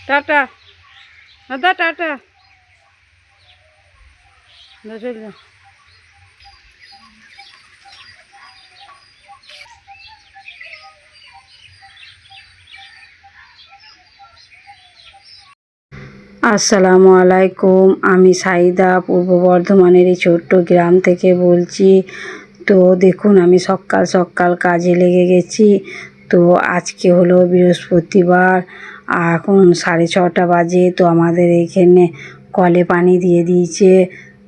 Tata দাদা, tata. আসসালামু আলাইকুম। আমি সাইদা পূর্ব বর্ধমানের এই ছোট্ট গ্রাম থেকে বলছি। তো দেখুন, আমি সকাল সকাল কাজে লেগে গেছি। তো আজকে হলো বৃহস্পতিবার, এখন 6:30 বাজে। তো আমাদের এইখানে কলে পানি দিয়ে দিয়েছে।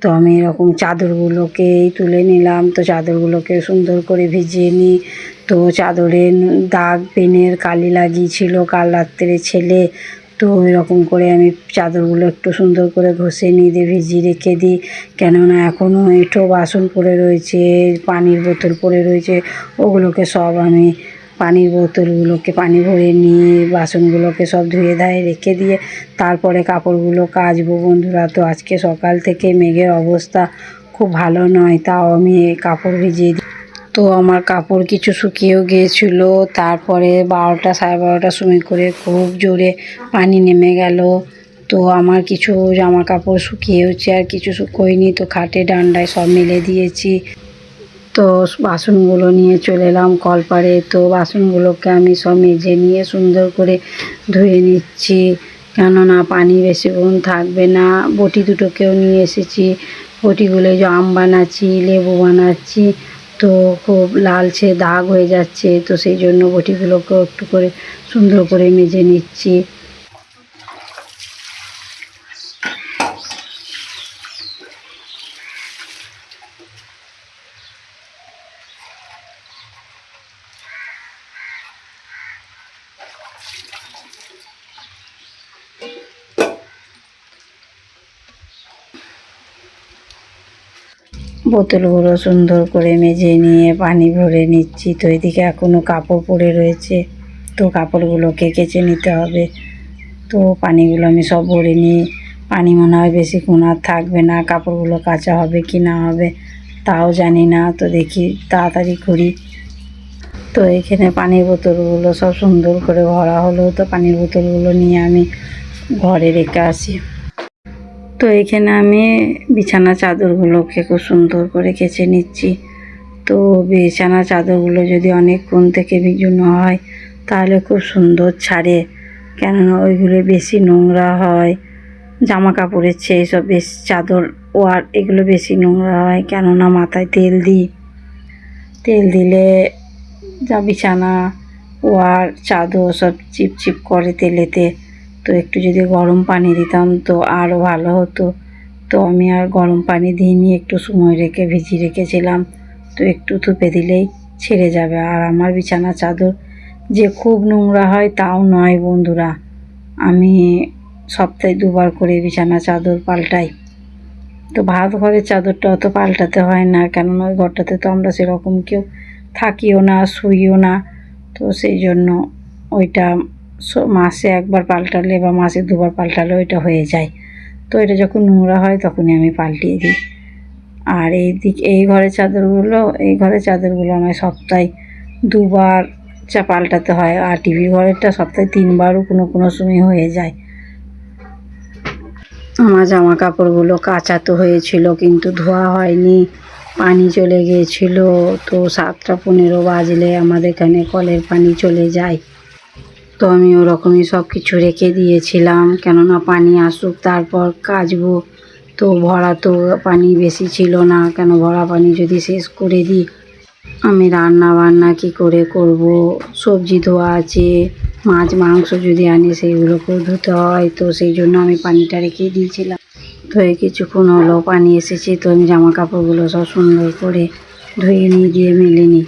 তো আমি এরকম চাদরগুলোকেই তুলে নিলাম। তো চাদরগুলোকে সুন্দর করে ভিজিয়ে নিই। তো চাদরে দাগ পেনের কালি লাগিয়েছিল কাল রাত্রে ছেলে। তো এরকম করে আমি চাদরগুলো একটু সুন্দর করে ঘষে নিয়ে দিয়ে ভিজিয়ে রেখে দিই। কেননা এখনও এঁঠো বাসন পড়ে রয়েছে, পানির বোতল পড়ে রয়েছে, ওগুলোকে সব আমি পানির বোতলগুলোকে পানি ভরে নিয়ে বাসনগুলোকে সব ধুয়ে ধায়ে রেখে দিয়ে তারপরে কাপড়গুলো কাচবো বন্ধুরা। তো আজকে সকাল থেকে মেঘের অবস্থা খুব ভালো নয়, তাও আমি কাপড় ভিজিয়ে দিই। তো আমার কাপড় কিছু শুকিয়েও গিয়েছিল। তারপরে 12টা 12:30টার সময় করে খুব জোরে পানি নেমে গেল। তো আমার কিছু জামা কাপড় শুকিয়েওছে আর কিছু শুকোয়নি। তো খাটে ডান্ডায় সব মেলে দিয়েছি। তো বাসনগুলো নিয়ে চলে এলাম কলপাড়ে। তো বাসনগুলোকে আমি সব মেজে নিয়ে সুন্দর করে ধুয়ে নিচ্ছি, কেননা পানি বেশিক্ষণ থাকবে না। বটি দুটোকেও নিয়ে এসেছি। বটিগুলো আম বানাচ্ছি, লেবু বানাচ্ছি। তো খুব লালচে দাগ হয়ে যাচ্ছে। তো সেই জন্য বটিগুলোকেও একটু করে সুন্দর করে মেজে নিচ্ছি। বোতলগুলো সুন্দর করে মেজে নিয়ে পানি ভরে নিচ্ছি। তো এদিকে এখনও কাপড় পড়ে রয়েছে। তো কাপড়গুলোকে কেচে নিতে হবে। তো পানিগুলো আমি সব ভরে নিই। পানি মনে হয় বেশিক্ষণ আর থাকবে না। কাপড়গুলো কাচা হবে কি না হবে তাও জানি না। তো দেখি তাড়াতাড়ি করি। তো এখানে পানির বোতলগুলো সব সুন্দর করে ভরা হলো। তো পানির বোতলগুলো নিয়ে আমি ঘরে রেখে আসি। তো এখানে আমি বিছানা চাদরগুলোকে খুব সুন্দর করে কেচে নিচ্ছি। তো বিছানা চাদরগুলো যদি অনেকক্ষণ থেকে ভিজানো হয় তাহলে খুব সুন্দর ছাড়ে, কেননা ওইগুলো বেশি নোংরা হয়। জামা কাপড়ের চেয়ে সব বেশ চাদর ওয়ার এগুলো বেশি নোংরা হয়, কেননা মাথায় তেল দিই। তেল দিলে যা বিছানা ওয়ার চাদর সব চিপচিপ করে তেলেতে। তো একটু যদি গরম পানি দিতাম তো আরও ভালো হতো। তো আমি আর গরম পানি দিইনি, একটু সময় রেখে ভিজিয়ে রেখেছিলাম। তো একটু থুপে দিলেই ছেড়ে যাবে। আর আমার বিছানা চাদর যে খুব নোংরা হয় তাও নয় বন্ধুরা। আমি সপ্তাহে 2বার করে বিছানা চাদর পাল্টাই। তো ভাত ঘরের চাদরটা অত পাল্টাতে হয় না, কেননা ওই ঘরটাতে তো আমরা সেরকম কেউ থাকিও না, শুইও না। তো সেই জন্য ওইটা মাসে 1বার পাল্টালে বা মাসে 2বার পাল্টালে ওইটা হয়ে যায়। তো এটা যখন নোংরা হয় তখনই আমি পাল্টিয়ে দিই। আর এই ঘরের চাদরগুলো আমায় সপ্তাহে 2বার পাল্টাতে হয়। আর টিভি ঘরেরটা সপ্তাহে 3বারও কোনো সময় হয়ে যায়। আমার জামা কাপড়গুলো কাচা তো হয়েছিল, কিন্তু ধোয়া হয়নি, পানি চলে গিয়েছিল। তো 7টা 15 বাজলে আমাদের এখানে কলের পানি চলে যায়। তো আমি ওরকমই সব কিছু রেখে দিয়েছিলাম, কেননা পানি আসুক তারপর কাচবো। তো ভরা তো পানি বেশি ছিল না, কেন ভরা পানি যদি শেষ করে দিই আমি রান্না বান্না কী করে করব। সবজি ধোয়া আছে, মাছ মাংস যদি আনি সেইগুলোকেও ধুতে হয়। তো সেই জন্য আমি পানিটা রেখে দিয়েছিলাম। তো এই কিছুক্ষণ হলো পানি এসেছে। তো আমি জামা কাপড়গুলো সব সুন্দর করে ধুয়ে নিয়ে দিয়ে মেলে নিই।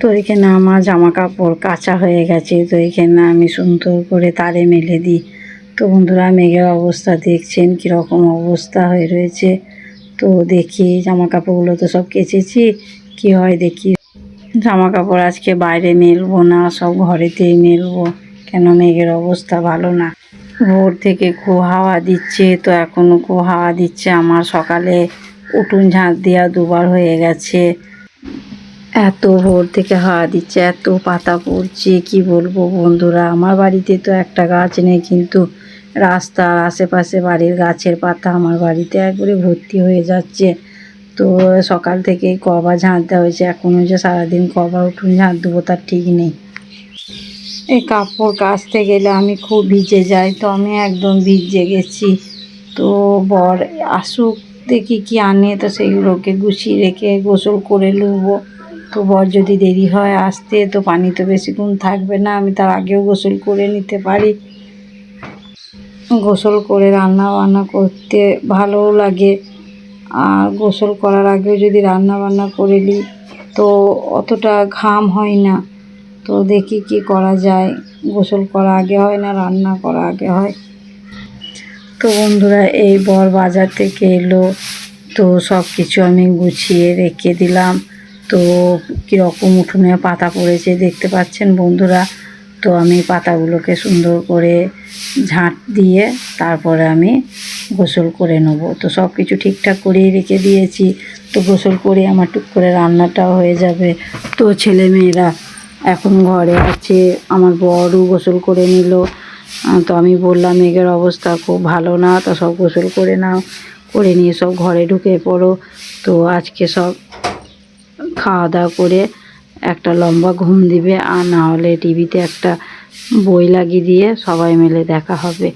তো এখানে আমার জামা কাপড় কাচা হয়ে গেছে। তো এখানে আমি সুন্দর করে তারে মেলে দিই। তো বন্ধুরা, মেঘের অবস্থা দেখছেন কীরকম অবস্থা হয়ে রয়েছে। তো দেখি জামা কাপড়গুলো তো সব কেচেছি, কি হয় দেখি। জামা কাপড় আজকে বাইরে মেলবো না, সব ঘরেতেই মেলবো, কেন মেঘের অবস্থা ভালো না। ভোর থেকে খুব হাওয়া দিচ্ছে। তো এখনও খুব হাওয়া দিচ্ছে। আমার সকালে উঠোন ঝাঁট দেওয়া 2বার হয়ে গেছে। এত ভোর থেকে হাওয়া দিচ্ছে, এত পাতা পড়ছে, কি বলবো বন্ধুরা। আমার বাড়িতে তো একটা গাছ নেই, কিন্তু রাস্তার আশেপাশে বাড়ির গাছের পাতা আমার বাড়িতে একবারে ভর্তি হয়ে যাচ্ছে। তো সকাল থেকেই কবার ঝাঁট দেওয়া হয়েছে, এখনও যে সারাদিন কবার উঠুন ঝাঁট দেবো তার ঠিক নেই। এই কাপড় কাচতে গেলে আমি খুব ভিজে যাই, তো আমি একদম ভিজে গেছি। তো বর আসুক, দেখি কি আনে, তো সেইগুলোকে গুছিয়ে রেখে গোসল করে নেবো। তো বর যদি দেরি হয় আসতে, তো পানি তো বেশিক্ষণ থাকবে না, আমি তার আগেও গোসল করে নিতে পারি। গোসল করে রান্না বান্না করতে ভালোও লাগে, আর গোসল করার আগেও যদি রান্না বান্না করে নিই তো অতটা ঘাম হয় না। তো দেখি কি করা যায়, গোসল করা আগে হয় না রান্না করা আগে হয়। তো বন্ধুরা, এই বর বাজার থেকে এলো, তো সব কিছু আমি গুছিয়ে রেখে দিলাম। তো কীরকম উঠোনে পাতা পড়েছে দেখতে পাচ্ছেন বন্ধুরা। তো আমি পাতাগুলোকে সুন্দর করে ঝাঁট দিয়ে তারপরে আমি গোসল করে নেবো। তো সব কিছু ঠিকঠাক করেই রেখে দিয়েছি। তো গোসল করে আমার টুক করে রান্নাটাও হয়ে যাবে। তো ছেলেমেয়েরা এখন ঘরে আছে, আমার বরও গোসল করে নিল। তো আমি বললাম মেঘের অবস্থা খুব ভালো না, তো সব গোসল করে নাও, করে নিয়ে সব ঘরে ঢুকে পড়ো। তো আজকে সব খাওয়া দাওয়া করে একটা লম্বা ঘুম দিবে, আর না হলে টিভিতে একটা বই লাগিয়ে দিয়ে সবাই মিলে দেখা হবে।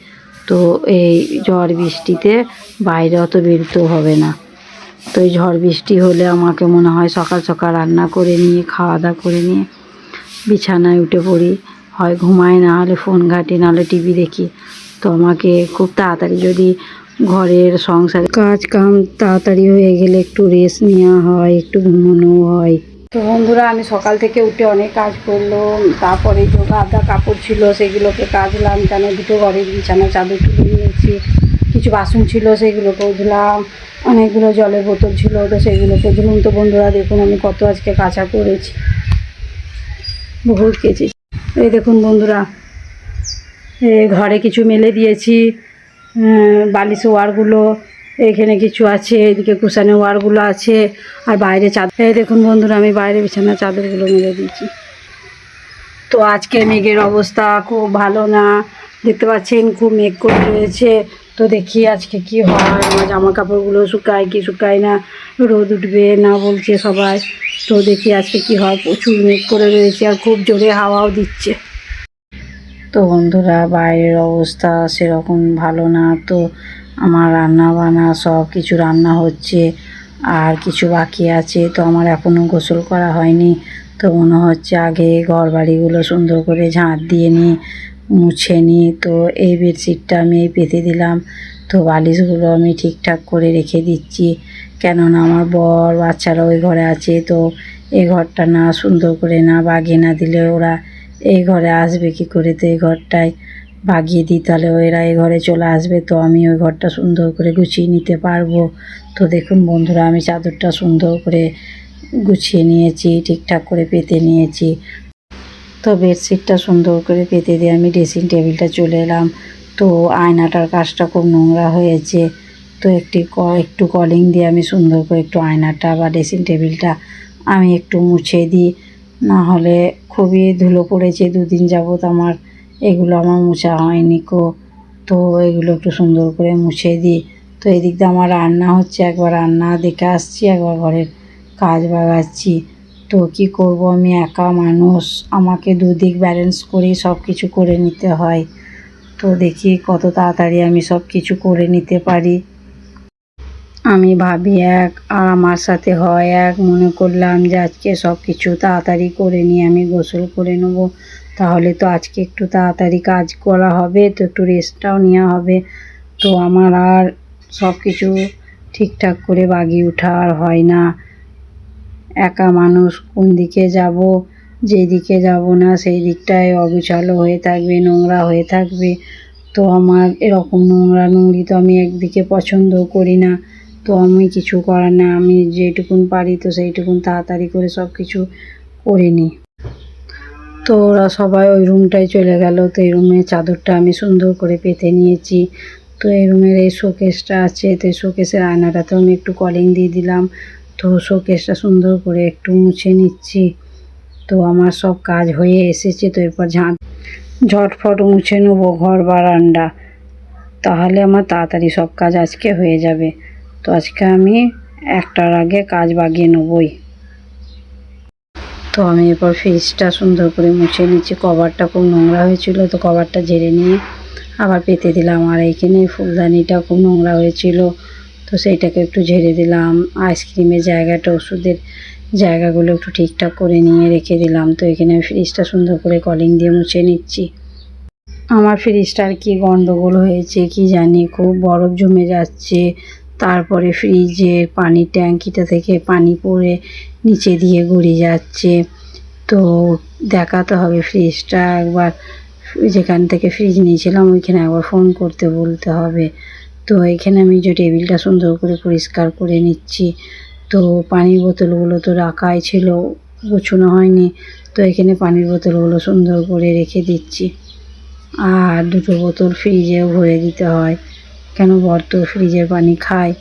তো এই ঝড় বৃষ্টিতে বাইরে অত বেরোতেও হবে না। তো এই ঝড় বৃষ্টি হলে আমাকে মনে হয় সকাল সকাল রান্না করে নিয়ে খাওয়া দাওয়া করে নিয়ে বিছানায় উঠে পড়ি, হয় ঘুমাই, না হলে ফোন ঘাঁটি, নাহলে টিভি দেখি। তো আমাকে খুব তাড়াতাড়ি যদি ঘরের সংসারের কাজ কাম তাড়াতাড়ি হয়ে গেলে একটু রেস্ট নেওয়া হয়, একটু ঘুমানোও হয়। তো বন্ধুরা, আমি সকাল থেকে উঠে অনেক কাজ করলাম। তারপরে যে গাদা কাপড় ছিল সেগুলোকে কাচলাম, কেন দুটো ঘরের বিছানা চাদর তুলে নিয়েছি। কিছু বাসন ছিল সেগুলোকেও ধুলাম, অনেকগুলো জলের বোতল ছিল তো সেগুলোকে ধুলাম। তো বন্ধুরা দেখুন আমি কত আজকে কাঁচা করেছি, বহুত কেচেছি। এই দেখুন বন্ধুরা, ঘরে কিছু মেলে দিয়েছি, বালিশ ওয়ারগুলো এখানে কিছু আছে, এদিকে কুশানের ওয়ারগুলো আছে, আর বাইরে চাদর। এই দেখুন বন্ধুরা, আমি বাইরে বিছানার চাদরগুলো মেলে দিয়েছি। তো আজকে মেঘের অবস্থা খুব ভালো না, দেখতে পাচ্ছেন খুব মেঘ করে রয়েছে। তো দেখি আজকে কি হয়, আমার জামা কাপড়গুলো শুকায় কি শুকায় না, রোদ উঠবে না বলছে সবাই। তো দেখি আজকে কি হয়, প্রচুর মেঘ করে রয়েছে আর খুব জোরে হাওয়াও দিচ্ছে। তো বন্ধুরা, বাইরের অবস্থা সেরকম ভালো না। তো আমার রান্না বান্না সব কিছু রান্না হচ্ছে, আর কিছু বাকি আছে। তো আমার এখনও গোসল করা হয়নি। তো মনে হচ্ছে আগে ঘর বাড়িগুলো সুন্দর করে ঝাঁট দিয়ে নিই, মুছে নিই। তো এই বেডশিটটা আমি পেতে দিলাম। তো বালিশগুলো আমি ঠিকঠাক করে রেখে দিচ্ছি, কেননা আমার বর বাচ্চারা ওই ঘরে আছে। তো এই ঘরটা না সুন্দর করে না বাগিয়ে না দিলে ওরা এই ঘরে আসবে কি করে। তো এই ঘরটায় বাগিয়ে দিই, তাহলে ওরা এই ঘরে চলে আসবে, তো আমি ওই ঘরটা সুন্দর করে গুছিয়ে নিতে পারবো। তো দেখুন বন্ধুরা, আমি চাদরটা সুন্দর করে গুছিয়ে নিয়েছি, ঠিকঠাক করে পেতে নিয়েছি। তো বেডশিটটা সুন্দর করে পেতে দিয়ে আমি ড্রেসিং টেবিলটা চলে এলাম। তো আয়নাটার কাজটা খুব নোংরা হয়েছে, তো একটু কলিং দিয়ে আমি সুন্দর করে একটু আয়নাটা বা ড্রেসিং টেবিলটা আমি একটু মুছে দিই, না হলে খুবই ধুলো পড়েছে দুদিন যাবত আমার, এগুলো আমার মোছা হয়নি কো। তো এগুলো একটু সুন্দর করে মুছে দিই। তো এদিক দিয়ে আমার রান্না হচ্ছে, একবার রান্না দেখে আসছি, একবার ঘরের কাজ বাগাচ্ছি। তো কি করব, আমি একা মানুষ, আমাকে দুদিক ব্যালেন্স করেই সব কিছু করে নিতে হয়। তো দেখি কত তাড়াতাড়ি আমি সব কিছু করে নিতে পারি। আমি ভাবি এক আর আমার সাথে হয় এক, মনে করলাম যে আজকে সব কিছু তাড়াতাড়ি করে নিয়ে আমি গোসল করে নেব, তাহলে তো আজকে একটু তাড়াতাড়ি কাজ করা হবে, তো একটু রেস্টটাও নেওয়া হবে। তো আমার আর সব কিছু ঠিকঠাক করে বাগিয়ে ওঠা আর হয় না। একা মানুষ, কোন দিকে যাব, যেই দিকে যাব না সেই দিকটায় অগোছালো হয়ে থাকবে, নোংরা হয়ে থাকবে। তো আমার এরকম নোংরা নোংরি তো আমি একদিকে পছন্দও করি না। তো আমি কিছু করার না, আমি যেটুকুন পারি তো সেইটুকুন তাড়াতাড়ি করে সব কিছু করে নিই। তো ওরা সবাই ওই রুমটায় চলে গেল। তো এই রুমের চাদরটা আমি সুন্দর করে পেতে নিয়েছি। তো এই রুমের এই শোকেসটা আছে, তো এই শোকেসের আয়নাটাতেও আমি একটু কলিং দিয়ে দিলাম। তো শোকেসটা সুন্দর করে একটু মুছে নিচ্ছি। তো আমার সব কাজ হয়ে এসেছে, তো এরপর ঝটফট মুছে নেবো ঘর বারান্দা, তাহলে আমার তাড়াতাড়ি সব কাজ আজকে হয়ে যাবে। তো আজকে আমি 1টার আগে কাজ বাগিয়ে নেবই। তো আমি এরপর ফ্রিজটা সুন্দর করে মুছে নিচ্ছি। কভারটা খুব নোংরা হয়েছিল, তো কভারটা ঝেড়ে নিয়ে আবার পেতে দিলাম। আর এইখানে ফুলদানিটা খুব নোংরা হয়েছিল, তো সেইটাকে একটু ঝেড়ে দিলাম। আইসক্রিমের জায়গাটা, ওষুধের জায়গাগুলো একটু ঠিকঠাক করে নিয়ে রেখে দিলাম। তো এখানে আমি ফ্রিজটা সুন্দর করে কলিং দিয়ে মুছে নিচ্ছি। আমার ফ্রিজটার কি গন্ডগোল হয়েছে কি জানি, খুব বরফ জমে যাচ্ছে। তারপরে ফ্রিজের পানির ট্যাঙ্কিটা থেকে পানি পড়ে নিচে দিয়ে গড়িয়ে যাচ্ছে। তো দেখাতে হবে ফ্রিজটা একবার, যেখান থেকে ফ্রিজ নিয়েছিলাম ওইখানে একবার ফোন করতে বলতে হবে। তো এখানে আমি যে টেবিলটা সুন্দর করে পরিষ্কার করে নিচ্ছি। তো পানির বোতলগুলো তো রাখাই ছিল, গোছানো হয়নি। তো এখানে পানির বোতলগুলো সুন্দর করে রেখে দিচ্ছি। আর 2টো বোতল ফ্রিজেও ভরে দিতে হয়, কেন বর তো ফ্রিজের পানি খায়,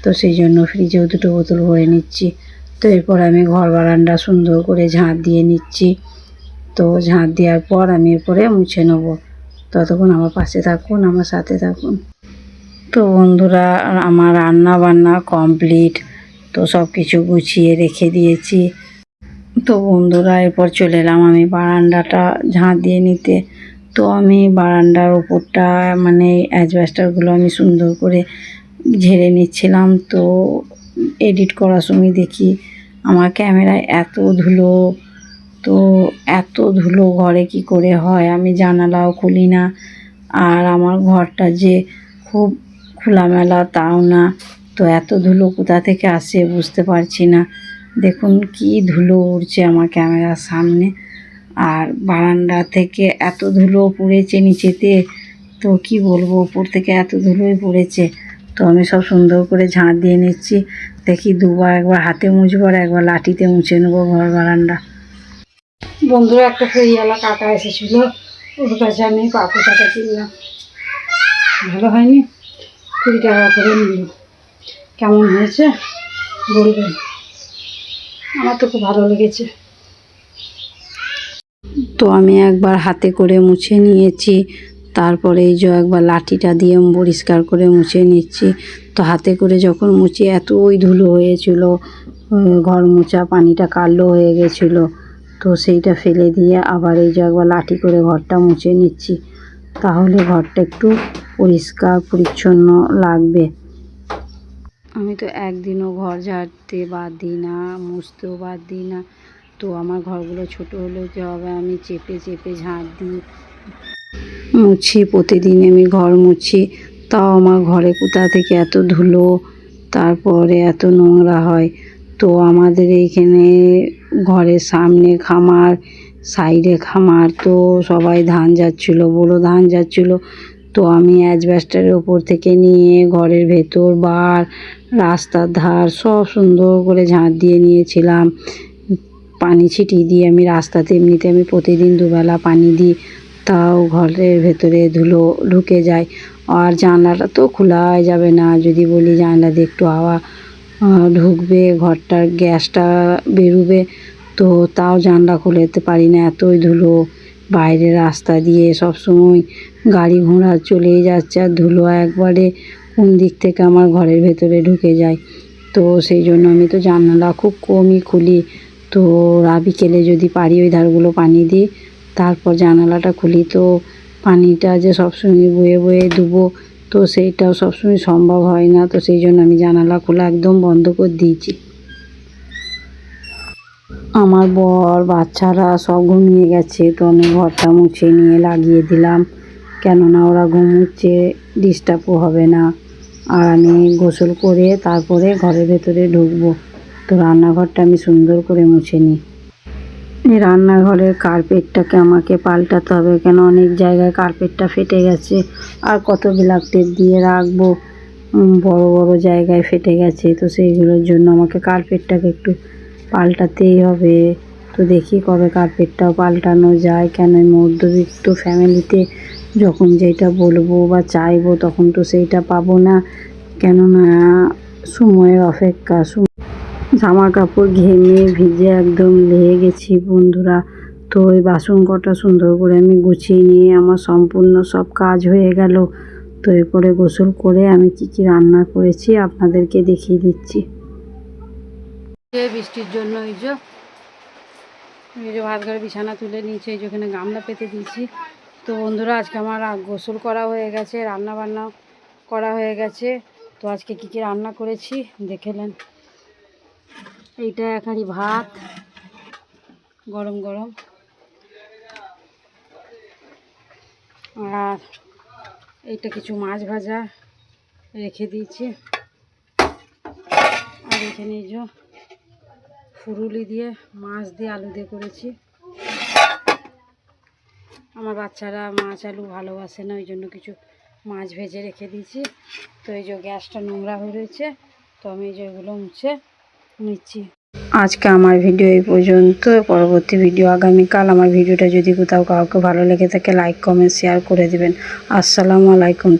তো সেই জন্য ফ্রিজেও 2টো বোতল ভরে নিচ্ছি। তো এরপর আমি ঘর বারান্দা সুন্দর করে ঝাঁট দিয়ে নিচ্ছি। তো ঝাঁট দেওয়ার পর আমি এরপরে মুছে নেবো। ততক্ষণ আমার পাশে থাকুন, আমার সাথে থাকুন। তো বন্ধুরা, আমার রান্না বান্না কমপ্লিট, তো সব কিছু গুছিয়ে রেখে দিয়েছি। তো বন্ধুরা, এরপর চলে এলাম আমি বারান্দাটা ঝাঁট দিয়ে নিতে। তো আমি বারান্দার ওপরটা মানে অ্যাজবেস্টারগুলো আমি সুন্দর করে ঝেড়ে নিচ্ছিলাম। তো এডিট করার সময় দেখি আমার ক্যামেরায় এত ধুলো, তো এত ধুলো ঘরে কি করে হয়, আমি জানালাও খুলি না। আর আমার ঘরটা যে খুব খোলামেলা তাও না, তো এত ধুলো কোথা থেকে আসে বুঝতে পারছি না। দেখুন কি ধুলো উড়ছে আমার ক্যামেরার সামনে, আর বারান্দা থেকে এত ধুলো পড়েছে নিচেতে, তো কি বলবো, উপর থেকে এত ধুলোই পড়েছে। তো আমি সব সুন্দর করে ঝাঁট দিয়ে নিচ্ছি। দেখি দুবার, একবার হাতে মুছবো আর একবার লাঠিতে মুছে নেবো ঘর বারান্দা। বন্ধুরা, একটা ফেরিওয়ালা কাকা এসেছিলো, ওর কাছে আমি পাপোশাটা কিনলাম। ভালো হয়নি, 20 টাকা করে নিল। কেমন হয়েছে বলবেন, আমার তো খুব ভালো লেগেছে। তো আমি একবার হাতে করে মুছে নিয়েছি, তারপরে এই যে একবার লাঠিটা দিয়ে পরিষ্কার করে মুছে নিচ্ছি। তো হাতে করে যখন মুছি এতই ধুলো হয়েছিল, ঘর মোছা পানিটা কালো হয়ে গেছিলো, তো সেইটা ফেলে দিয়ে আবার এই যে একবার লাঠি করে ঘরটা মুছে নিচ্ছি, তাহলে ঘরটা একটু পরিষ্কার পরিচ্ছন্ন লাগবে। আমি তো একদিনও ঘর ঝাড়তে বাদ দিই না, মুছতেও বাদ দিই না। তো আমার ঘরগুলো ছোট হলেও কী হবে, আমি চেপে চেপে ঝাঁট দিই, মুছি, প্রতিদিন আমি ঘর মুছি। তাও আমার ঘরে কোথা থেকে এত ধুলো, তারপরে এত নোংরা হয়। তো আমাদের এইখানে ঘরের সামনে খামার, সাইডে খামার, তো সবাই ধান যাচ্ছিলো, বড়ো ধান যাচ্ছিলো। তো আমি অ্যাজবেস্টারের ওপর থেকে নিয়ে ঘরের ভেতর বার, রাস্তার ধার সব সুন্দর করে ঝাঁট দিয়ে নিয়েছিলাম। পানি ছিটিয়ে দিয়ে আমি রাস্তাতে, এমনিতে আমি প্রতিদিন দুবেলা পানি দিই, তাও ঘরের ভেতরে ধুলো ঢুকে যায়। আর জানলাটা তো খোলাই যাবে না, যদি বলি জানলা দিয়ে একটু হাওয়া ঢুকবে, ঘরটার গ্যাসটা বেরোবে, তো তাও জানলা খুলে যেতে পারি না, এতই ধুলো। বাইরের রাস্তা দিয়ে সবসময় গাড়ি ঘোড়া চলেই যাচ্ছে, আর ধুলো একবারে কোন দিক থেকে আমার ঘরের ভেতরে ঢুকে যায়। তো সেই জন্য আমি তো জানালা খুব কমই খুলি। তো বিকেলে যদি পারি ওই ধারগুলো পানি দিই, তারপর জানালাটা খুলি। তো পানিটা যে সবসময় বয়ে বয়ে দেবো, তো সেইটাও সবসময় সম্ভব হয় না, তো সেই জন্য আমি জানালা খোলা একদম বন্ধ করে দিয়েছি। আমার বর বাচ্চারা সব ঘুমিয়ে গেছে, তো আমি ঘরটা মুছে নিয়ে লাগিয়ে দিলাম, কেননা ওরা ঘুমোচ্ছে, ডিস্টার্বও হবে না। আর আমি গোসল করে তারপরে ঘরের ভেতরে ঢুকবো। তো রান্নাঘরটা আমি সুন্দর করে মুছে নিই। এই রান্নাঘরের কার্পেটটাকে আমাকে পাল্টাতে হবে, কেন অনেক জায়গায় কার্পেটটা ফেটে গেছে। আর কত ব্ল্যাক টেপ দিয়ে রাখবো, বড় বড় জায়গায় ফেটে গেছে, তো সেইগুলোর জন্য আমাকে কার্পেটটাকে একটু পাল্টাতেই হবে। তো দেখি কবে কার্পেটটাও পাল্টানো যায়, কেন মধ্যবিত্ত ফ্যামিলিতে যখন যেটা বলবো বা চাইবো তখন তো সেইটা পাবো না, কেননা সময়ের অপেক্ষা। জামা কাপড় ঘেমে ভিজে একদম লেগে গেছি বন্ধুরা। তো ওই বাসন কটা সুন্দর করে আমি গুছিয়ে নিয়ে আমার সম্পূর্ণ সব কাজ হয়ে গেল। তো এরপরে গোসল করে আমি কী কী রান্না করেছি আপনাদেরকে দেখিয়ে দিচ্ছি। বৃষ্টির জন্য এই যে ভাত ঘরে বিছানা তুলে নিয়েছি, এই যে ওখানে গামলা পেতে দিয়েছি। তো বন্ধুরা আজকে আমার গোসল করা হয়ে গেছে, রান্না বান্না করা হয়ে গেছে। তো আজকে কী কী রান্না করেছি দেখে নেন। এইটা এক হাঁড়ি ভাত গরম গরম, আর এইটা কিছু মাছ ভাজা রেখে দিয়েছি। আর এখানে এই যে ফুরুলি দিয়ে মাছ দিয়ে আলু দিয়ে করেছি। আমার বাচ্চারা মাছ আলু ভালোবাসে না, ওই জন্য কিছু মাছ ভেজে রেখে দিয়েছি। তো এই যে গ্যাসটা নোংরা হয়ে রয়েছে, তো আমি এই যে এগুলো মুছে নিচ্ছি। আজকে আমার ভিডিও এই পর্যন্ত। পরবর্তী ভিডিও আগামীকাল। আমার ভিডিওটা যদি কোথাও কাউকে ভালো লেগে থাকে লাইক কমেন্ট শেয়ার করে দেবেন। আসসালামু আলাইকুম।